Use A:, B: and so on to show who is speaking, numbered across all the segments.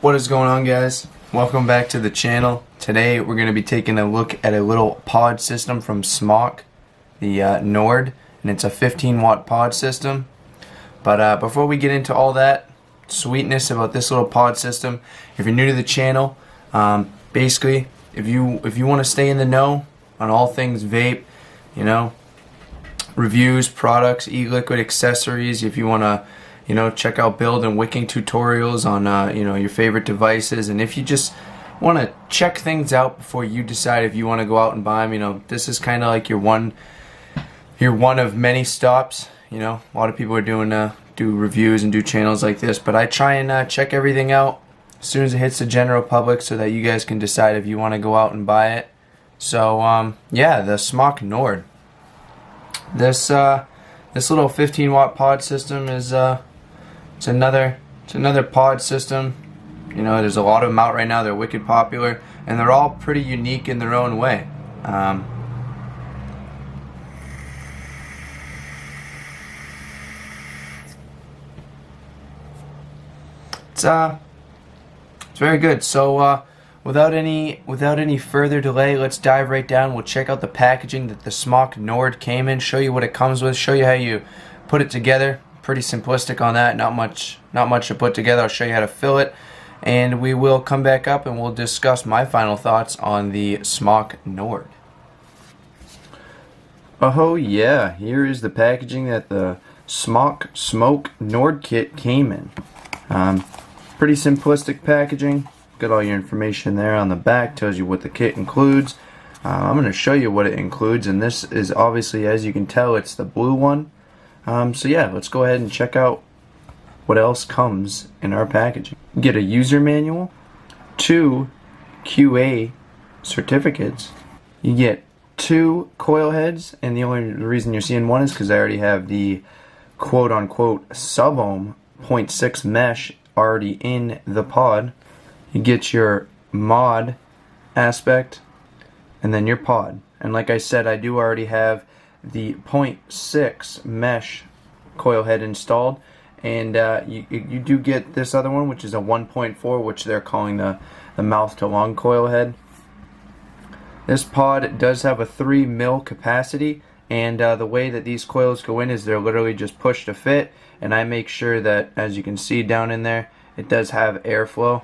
A: What is going on, guys? Welcome back to the channel. Today we're going to be taking a look at a little pod system from SMOK, the NORD, and it's a 15-watt pod system. But before we get into all that sweetness about this little pod system, if you're new to the channel, basically if you want to stay in the know on all things vape, you know, reviews, products, e-liquid, accessories, if you want to, you know, check out build and wicking tutorials on, you know, your favorite devices, and if you just want to check things out before you decide if you want to go out and buy them, you know, this is kind of like your one of many stops. You know, a lot of people are doing do reviews and do channels like this, but I try and check everything out as soon as it hits the general public so that you guys can decide if you want to go out and buy it. So yeah, the SMOK NORD. This little 15-watt pod system is it's another pod system. You know, there's a lot of them out right now. They're wicked popular, and they're all pretty unique in their own way. It's very good. So without any further delay, let's dive right down. We'll check out the packaging that the SMOK NORD came in, show you what it comes with, show you how you put it together. Pretty simplistic on that, not much to put together. I'll show you how to fill it, and we will come back up and we'll discuss my final thoughts on the SMOK NORD. Oh yeah, here is the packaging that the SMOK NORD kit came in. Pretty simplistic packaging. Got all your information there on the back, tells you what the kit includes. I'm going to show you what it includes, and this is obviously, as you can tell, it's the blue one. So yeah, let's go ahead and check out what else comes in our packaging. You get a user manual, 2 QA certificates, you get 2 coil heads, and the only reason you're seeing one is because I already have the quote-unquote sub-ohm 0.6 mesh already in the pod. You get your mod aspect and then your pod, and like I said, I do already have the 0.6 mesh coil head installed, and you do get this other one, which is a 1.4, which they're calling the mouth to lung coil head. This pod does have a 3 mil capacity, and the way that these coils go in is they're literally just pushed to fit, and I make sure that, as you can see down in there, it does have airflow.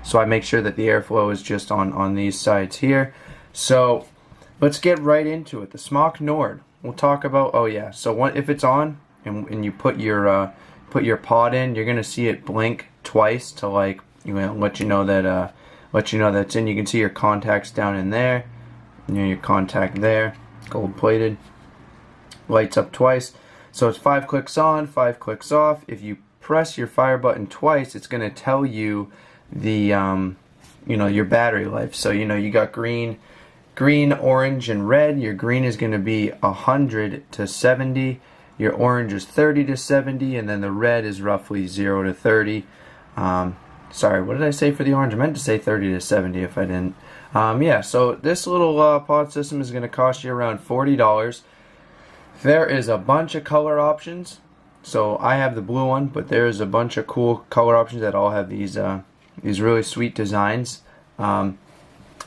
A: So I make sure that the airflow is just on these sides here. So let's get right into it. The SMOK NORD. We'll talk about. Oh yeah. So if it's on and you put your pod in, you're gonna see it blink twice to, like, you know, let you know that's in. You can see your contacts down in there. You know, your contact there, gold plated. Lights up twice. So it's 5 clicks on, 5 clicks off. If you press your fire button twice, it's gonna tell you the you know, your battery life. So you know, you got green, orange, and red. Your green is going to be 100 to 70. Your orange is 30 to 70, and then the red is roughly 0 to 30. Sorry, what did I say for the orange? I meant to say 30 to 70 if I didn't. Yeah, so this little pod system is going to cost you around $40. There is a bunch of color options. So I have the blue one, but there's a bunch of cool color options that all have these really sweet designs.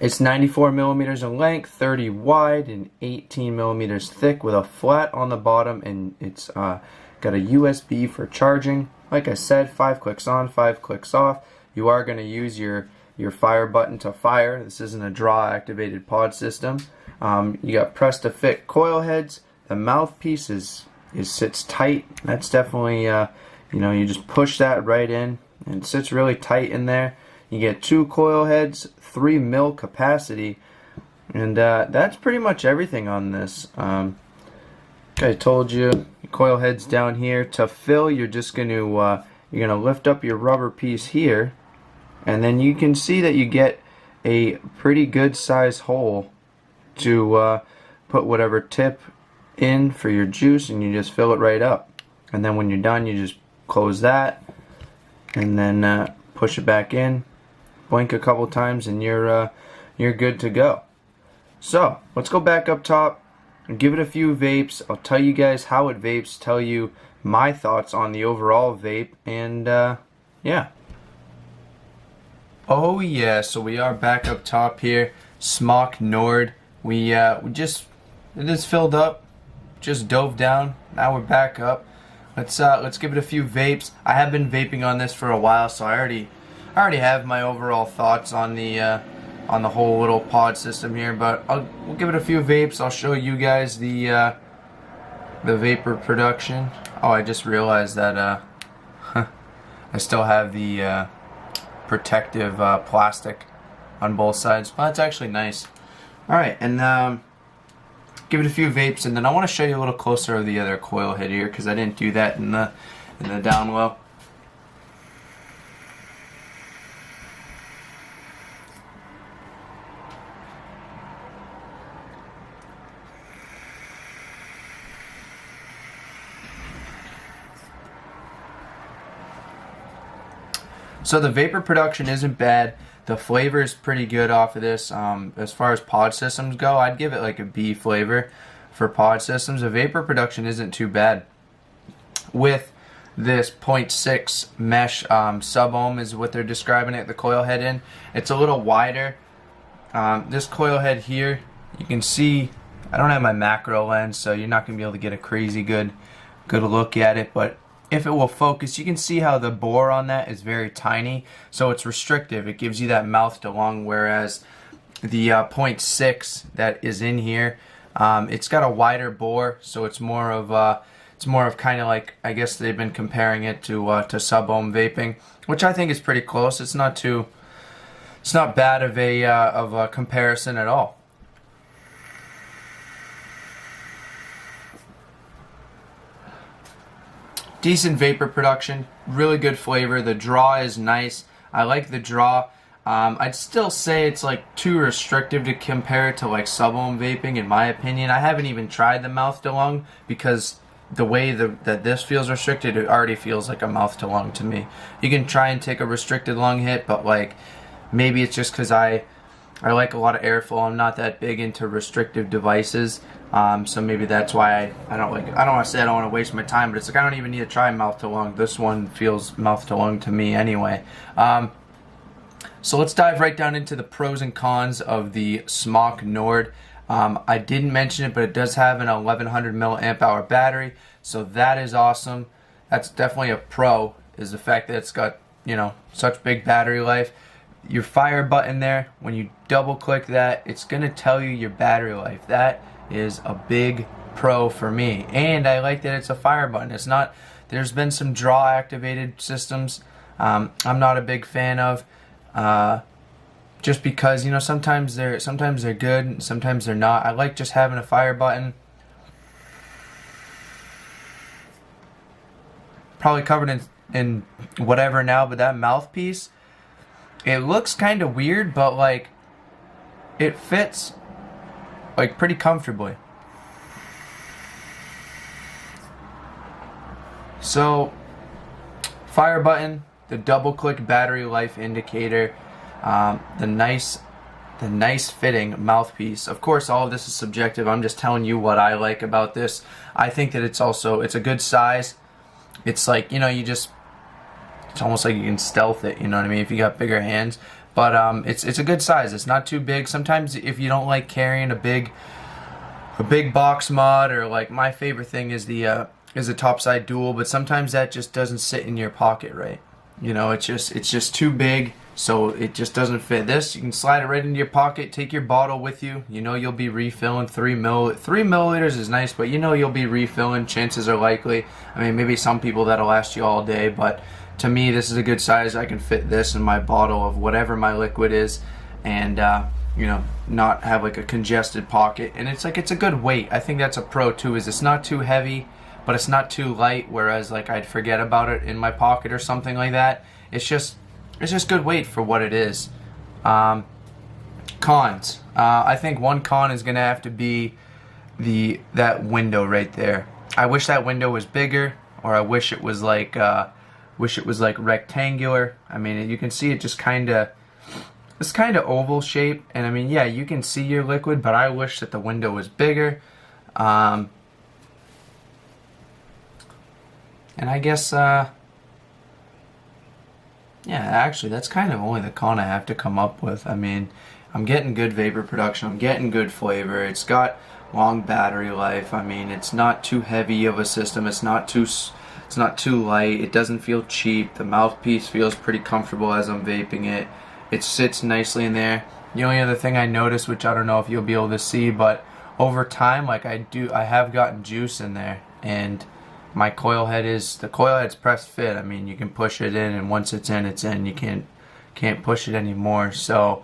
A: It's 94 millimeters in length, 30 wide, and 18 millimeters thick with a flat on the bottom, and it's got a USB for charging. Like I said, 5 clicks on, 5 clicks off. You are going to use your fire button to fire. This isn't a draw activated pod system. You got press to fit coil heads. The mouthpiece sits tight. That's definitely you know, you just push that right in, and it sits really tight in there. You get 2 coil heads, 3 mil capacity, and that's pretty much everything on this. I told you, coil heads down here. To fill, you're just going to lift up your rubber piece here, and then you can see that you get a pretty good size hole to put whatever tip in for your juice, and you just fill it right up. And then when you're done, you just close that, and then push it back in. Blink a couple times and you're good to go. So let's go back up top and give it a few vapes. I'll tell you guys how it vapes, tell you my thoughts on the overall vape, and yeah. Oh yeah, so we are back up top here. SMOK NORD. We just it is filled up, just dove down. Now we're back up. Let's give it a few vapes. I have been vaping on this for a while, so I already have my overall thoughts on the whole little pod system here. But we'll give it a few vapes. I'll show you guys the vapor production. Oh, I just realized that I still have the protective plastic on both sides. Well, that's actually nice. Alright, and give it a few vapes, and then I want to show you a little closer of the other coil head here, because I didn't do that in the down low. So the vapor production isn't bad. The flavor is pretty good off of this. As far as pod systems go, I'd give it like a B flavor for pod systems. The vapor production isn't too bad. With this 0.6 mesh sub-ohm is what they're describing it, the coil head in. It's a little wider. This coil head here, you can see, I don't have my macro lens, so you're not going to be able to get a crazy good look at it, but if it will focus, you can see how the bore on that is very tiny, so it's restrictive. It gives you that mouth to lung, whereas the 0.6 that is in here, it's got a wider bore, so it's more of kind of like, I guess they've been comparing it to sub-ohm vaping, which I think is pretty close. It's not bad of a comparison at all. Decent vapor production, really good flavor. The draw is nice. I like the draw. I'd still say it's like too restrictive to compare it to like sub-ohm vaping, in my opinion. I haven't even tried the mouth to lung, because the way that this feels restricted, it already feels like a mouth to lung to me. You can try and take a restricted lung hit, but like maybe it's just because I like a lot of airflow. I'm not that big into restrictive devices. So maybe that's why I don't want to say I don't want to waste my time, but it's like I don't even need to try mouth to lung. This one feels mouth to lung to me anyway. So let's dive right down into the pros and cons of the SMOK NORD. I didn't mention it, but it does have an 1100 milliamp hour battery, so that is awesome. That's definitely a pro, is the fact that it's got, you know, such big battery life. Your fire button there, when you double click that, it's gonna tell you your battery life. That is a big pro for me, and I like that it's a fire button. It's not, there's been some draw activated systems I'm not a big fan of, just because, you know, sometimes they're good and sometimes they're not. I like just having a fire button. Probably covered in whatever now, but that mouthpiece, it looks kind of weird, but like it fits like pretty comfortably. So fire button, the double click battery life indicator, the nice fitting mouthpiece. Of course, all of this is subjective. I'm just telling you what I like about this. I think that it's a good size. It's like, you know, it's almost like you can stealth it, you know what I mean, if you got bigger hands. But it's a good size. It's not too big. Sometimes if you don't like carrying a big box mod, or like my favorite thing is the topside dual, but sometimes that just doesn't sit in your pocket right. You know, it's just too big, so it just doesn't fit. This, you can slide it right into your pocket, take your bottle with you. You know you'll be refilling 3 milliliters is nice, but you know you'll be refilling, chances are likely. I mean, maybe some people that'll last you all day, but to me this is a good size. I can fit this in my bottle of whatever my liquid is, and you know, not have like a congested pocket. And it's like, it's a good weight. I think that's a pro too, is it's not too heavy, but it's not too light, whereas like I'd forget about it in my pocket or something like that. It's just good weight for what it is. Cons. I think one con is gonna have to be that window right there. I wish that window was bigger, or I wish it was like rectangular. I mean, you can see it just it's kind of oval shape, and I mean, yeah, you can see your liquid, but I wish that the window was bigger. And I guess Yeah, actually, that's kind of only the con I have to come up with. I mean, I'm getting good vapor production. I'm getting good flavor. It's got long battery life. I mean, it's not too heavy of a system. It's not too light. It doesn't feel cheap. The mouthpiece feels pretty comfortable as I'm vaping it. It sits nicely in there. The only other thing I noticed, which I don't know if you'll be able to see, but over time, like I have gotten juice in there, and my the coil head's pressed fit. I mean, you can push it in, and once it's in, it's in. You can't push it anymore. So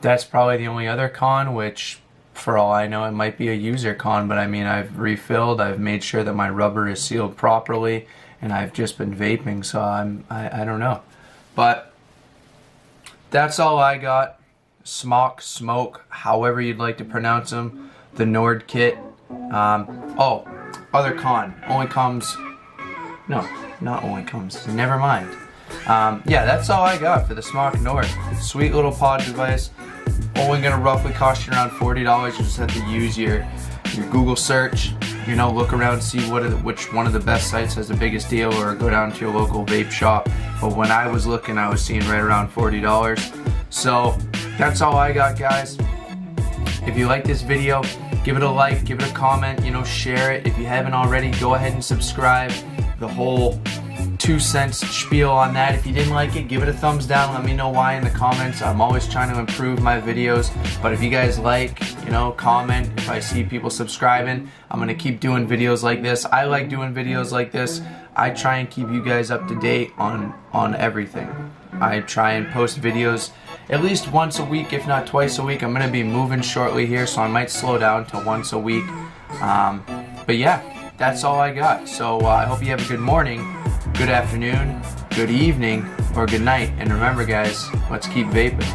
A: that's probably the only other con, which for all I know, it might be a user con, but I mean, I've refilled, I've made sure that my rubber is sealed properly, and I've just been vaping, so I don't know. But that's all I got. SMOK, however you'd like to pronounce them. The NORD kit. Oh, other con. Only comes... No, not only comes. Never mind. Yeah, that's all I got for the SMOK NORD. Sweet little pod device. Only gonna roughly cost you around $40. You just have to use your Google search. You know, look around, see which one of the best sites has the biggest deal, or go down to your local vape shop. But when I was looking, I was seeing right around $40. So that's all I got, guys. If you like this video, give it a like, give it a comment, you know, share it. If you haven't already, go ahead and subscribe. The whole 2 cents spiel on that. If you didn't like it, give it a thumbs down. Let me know why in the comments. I'm always trying to improve my videos. But if you guys like, you know, comment. If I see people subscribing, I'm going to keep doing videos like this. I like doing videos like this. I try and keep you guys up to date on everything. I try and post videos at least once a week, if not twice a week. I'm going to be moving shortly here, so I might slow down to once a week. But yeah, that's all I got. So I hope you have a good morning, good afternoon, good evening, or good night. And remember, guys, let's keep vaping.